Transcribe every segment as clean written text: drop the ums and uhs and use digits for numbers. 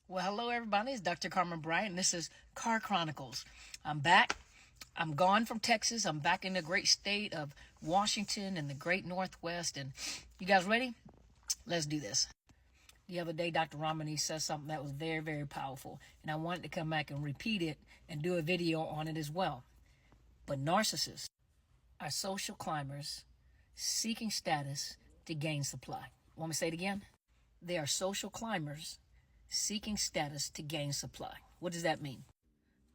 Well, hello everybody. It's Dr. Carmen Bryant, and this is Car Chronicles. I'm back. I'm gone from Texas. I'm back in the great state of Washington and the great Northwest. And you guys ready? Let's do this. The other day, Dr. Ramani said something that was very, very powerful, and I wanted to come back and repeat it and do a video on it as well. But narcissists are social climbers seeking status to gain supply. Want me to say it again? They are social climbers seeking status to gain supply. What does that mean?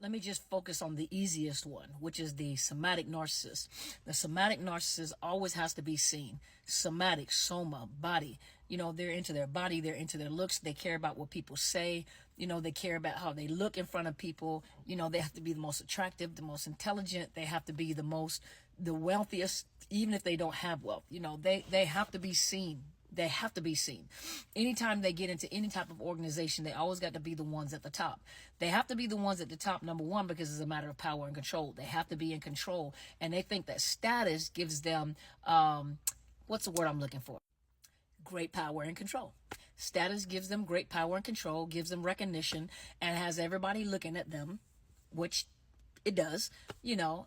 Let me just focus on the easiest one, which is the somatic narcissist. The somatic narcissist always has to be seen. Somatic, soma, body. They're into their body, they're into their looks, they care about what people say, they care about how they look in front of people. They have to be the most attractive, the most intelligent, they have to be the wealthiest, even if they don't have wealth. They have to be seen. They have to be seen. Anytime they get into any type of organization, they always got to be the ones at the top. They have to be the ones at the top, number one, because it's a matter of power and control. They have to be in control. And they think that status gives them, what's the word I'm looking for? Great power and control. Status gives them great power and control, gives them recognition, and has everybody looking at them, which it does,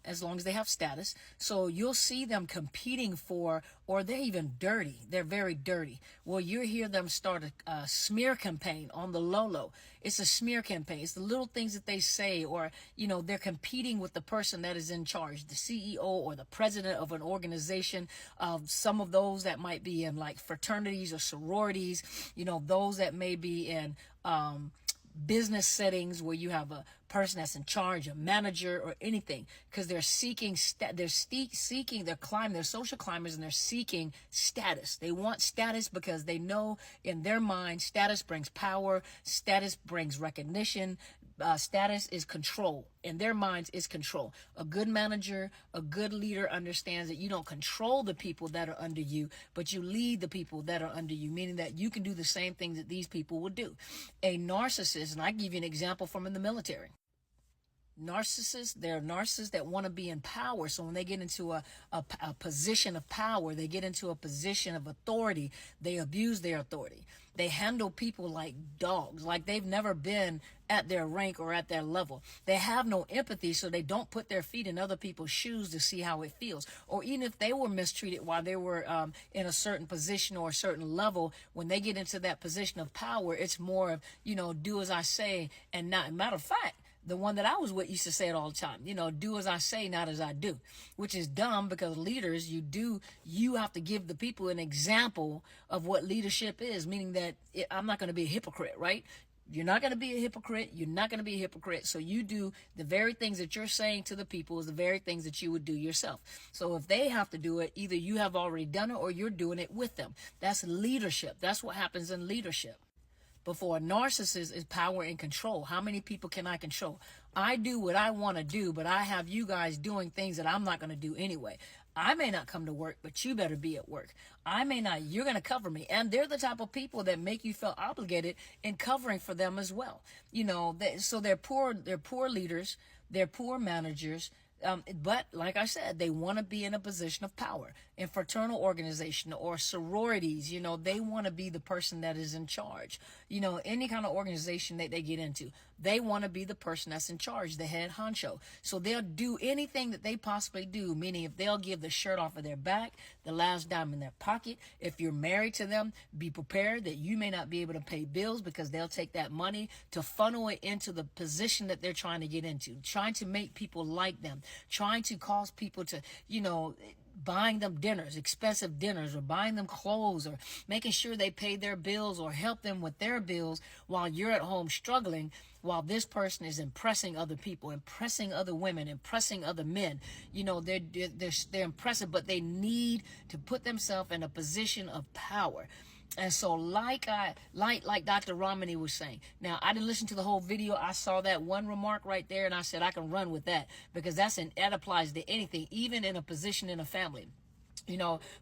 as long as they have status. So you'll see them competing for, or they're even dirty. They're very dirty. Well, you hear them start a smear campaign on the low. It's a smear campaign. It's the little things that they say, or, they're competing with the person that is in charge, the CEO or the president of an organization. Some of those that might be in like fraternities or sororities, those that may be in, business settings where you have a person that's in charge, a manager or anything, because they're seeking, they're social climbers, and they're seeking status. They want status because they know in their mind status brings power, status brings recognition, status is control. In their minds is control. A good manager, a good leader understands that you don't control the people that are under you, but you lead the people that are under you, meaning that you can do the same things that these people would do. A narcissist, and I give you an example from in the military. Narcissists, they're narcissists that want to be in power. So when they get into a position of power, they get into a position of authority, they abuse their authority. They handle people like dogs, like they've never been at their rank or at their level. They have no empathy, so they don't put their feet in other people's shoes to see how it feels. Or even if they were mistreated while they were in a certain position or a certain level, when they get into that position of power, it's more of, do as I say and not. Matter of fact, the one that I was with used to say it all the time, do as I say, not as I do, which is dumb, because leaders, you have to give the people an example of what leadership is, meaning that I'm not going to be a hypocrite, right? You're not going to be a hypocrite. You're not going to be a hypocrite. So you do the very things that you're saying to the people is the very things that you would do yourself. So if they have to do it, either you have already done it or you're doing it with them. That's leadership. That's what happens in leadership. But for a narcissist is power and control. How many people can I control? I do what I want to do, but I have you guys doing things that I'm not going to do anyway. I may not come to work, but you better be at work. I may not, you're going to cover me. And they're the type of people that make you feel obligated in covering for them as well. So they're poor leaders, they're poor managers. But like I said, they want to be in a position of power in fraternal organization or sororities. They want to be the person that is in charge. Any kind of organization that they get into, they want to be the person that's in charge, the head honcho. So they'll do anything that they possibly do, meaning if they'll give the shirt off of their back, the last dime in their pocket. If you're married to them, be prepared that you may not be able to pay bills, because they'll take that money to funnel it into the position that they're trying to get into, trying to make people like them, trying to cause people to, buying them dinners, expensive dinners, or buying them clothes, or making sure they pay their bills or help them with their bills while you're at home struggling, while this person is impressing other people, impressing other women, impressing other men. They're impressive, but they need to put themselves in a position of power. And so like Dr. Ramani was saying, now I didn't listen to the whole video. I saw that one remark right there, and I said I can run with that, because that applies to anything, even in a position in a family.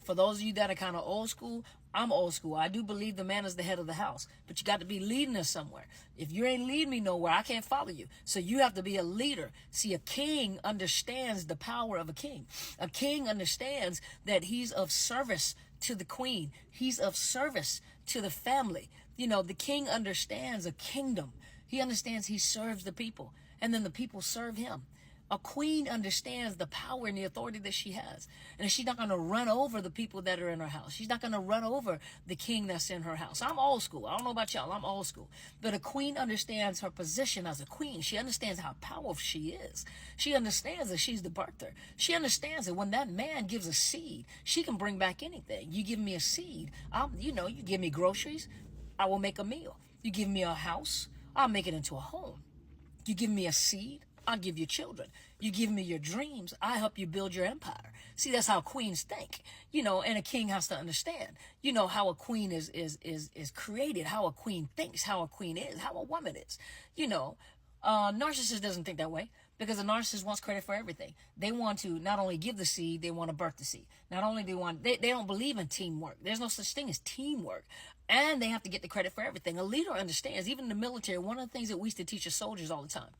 For those of you that are kind of old school, I'm old school. I do believe the man is the head of the house, but you got to be leading us somewhere. If you ain't leading me nowhere, I can't follow you. So you have to be a leader. See, a king understands the power of a king. A king understands that he's of service to the queen. He's of service to the family. The king understands a kingdom. He understands he serves the people, and then the people serve him. A queen understands the power and the authority that she has. And she's not going to run over the people that are in her house. She's not going to run over the king that's in her house. I'm old school. I don't know about y'all. I'm old school. But a queen understands her position as a queen. She understands how powerful she is. She understands that she's the birther. She understands that when that man gives a seed, she can bring back anything. You give me a seed. You give me groceries, I will make a meal. You give me a house, I'll make it into a home. You give me a seed, I'll give you children. You give me your dreams, I help you build your empire. See, that's how queens think, and a king has to understand, how a queen is created, how a queen thinks, how a queen is, how a woman is. Narcissist doesn't think that way, because a narcissist wants credit for everything. They want to not only give the seed, they want to birth the seed. Not only they don't believe in teamwork. There's no such thing as teamwork. And they have to get the credit for everything. A leader understands, even in the military, one of the things that we used to teach the soldiers all the time,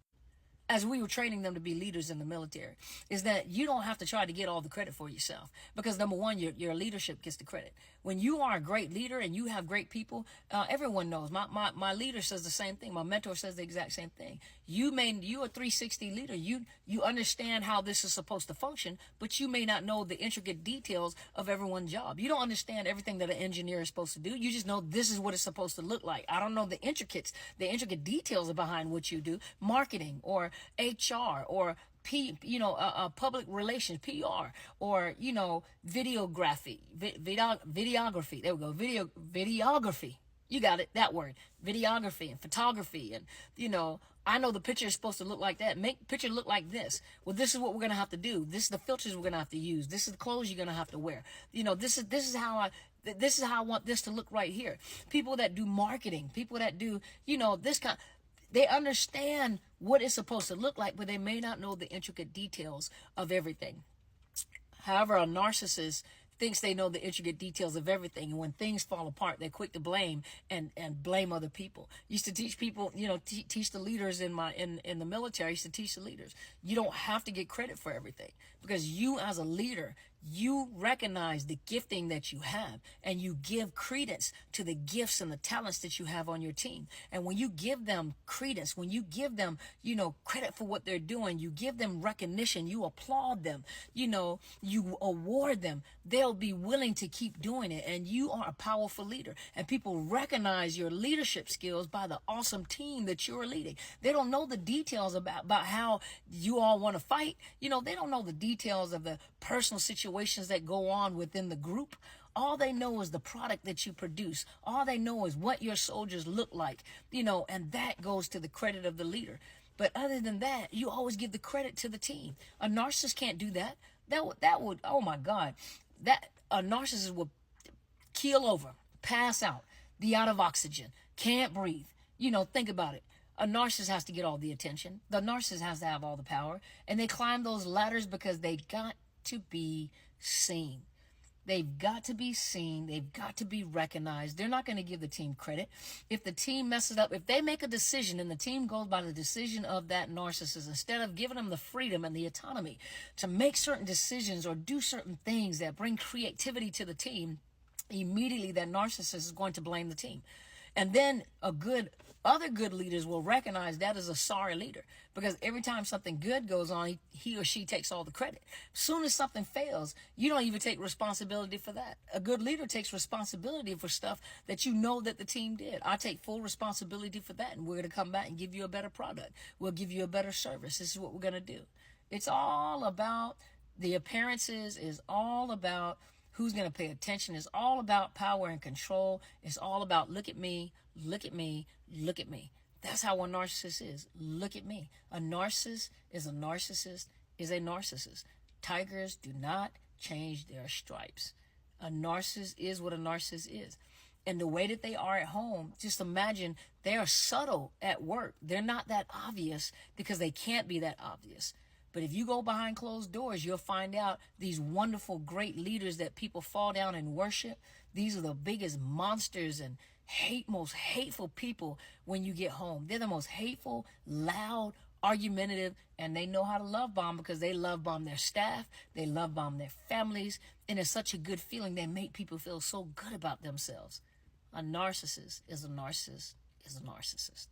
as we were training them to be leaders in the military, is that you don't have to try to get all the credit for yourself. Because number one, your leadership gets the credit. When you are a great leader and you have great people, everyone knows. My leader says the same thing. My mentor says the exact same thing. You a 360 leader. You understand how this is supposed to function, but you may not know the intricate details of everyone's job. You don't understand everything that an engineer is supposed to do. You just know this is what it's supposed to look like. I don't know the intricate details behind what you do. Marketing or HR or public relations, PR, or, videography. There we go. Videography. You got it. That word. Videography and photography. And, I know the picture is supposed to look like that. Make the picture look like this. Well, this is what we're going to have to do. This is the filters we're going to have to use. This is the clothes you're going to have to wear. This is how I want this to look right here. People that do marketing, people that do, this kind, they understand what it's supposed to look like, but they may not know the intricate details of everything. However, a narcissist thinks they know the intricate details of everything, and when things fall apart, they're quick to blame and blame other people. Used to teach people, teach the leaders in the military. I used to teach the leaders, you don't have to get credit for everything, because you as a leader, you recognize the gifting that you have, and you give credence to the gifts and the talents that you have on your team. And when you give them credence, when you give them, credit for what they're doing, you give them recognition, you applaud them, you award them, they'll be willing to keep doing it. And you are a powerful leader, and people recognize your leadership skills by the awesome team that you're leading. They don't know the details about how you all want to fight. They don't know the details of the personal situations that go on within the group. All they know is the product that you produce. All they know is what your soldiers look like, and that goes to the credit of the leader. But other than that, you always give the credit to the team. A narcissist can't do that. That would, oh my God, that a narcissist would keel over, pass out, be out of oxygen, can't breathe. Think about it. A narcissist has to get all the attention. The narcissist has to have all the power, and they climb those ladders because they got to be seen. They've got to be seen. They've got to be recognized. They're not going to give the team credit. If the team messes up, if they make a decision and the team goes by the decision of that narcissist, instead of giving them the freedom and the autonomy to make certain decisions or do certain things that bring creativity to the team, immediately that narcissist is going to blame the team. And then other good leaders will recognize that as a sorry leader, because every time something good goes on, he or she takes all the credit. As soon as something fails, you don't even take responsibility for that. A good leader takes responsibility for stuff that that the team did. I take full responsibility for that, and we're going to come back and give you a better product. We'll give you a better service. This is what we're going to do. It's all about the appearances, is all about who's going to pay attention. It's all about power and control. It's all about look at me, look at me, look at me. That's how a narcissist is. Look at me. A narcissist is a narcissist is a narcissist. Tigers do not change their stripes. A narcissist is what a narcissist is. And the way that they are at home, just imagine they are subtle at work. They're not that obvious because they can't be that obvious. But if you go behind closed doors, you'll find out these wonderful, great leaders that people fall down and worship. These are the biggest monsters and most hateful people when you get home. They're the most hateful, loud, argumentative, and they know how to love bomb because they love bomb their staff. They love bomb their families. And it's such a good feeling. They make people feel so good about themselves. A narcissist is a narcissist is a narcissist.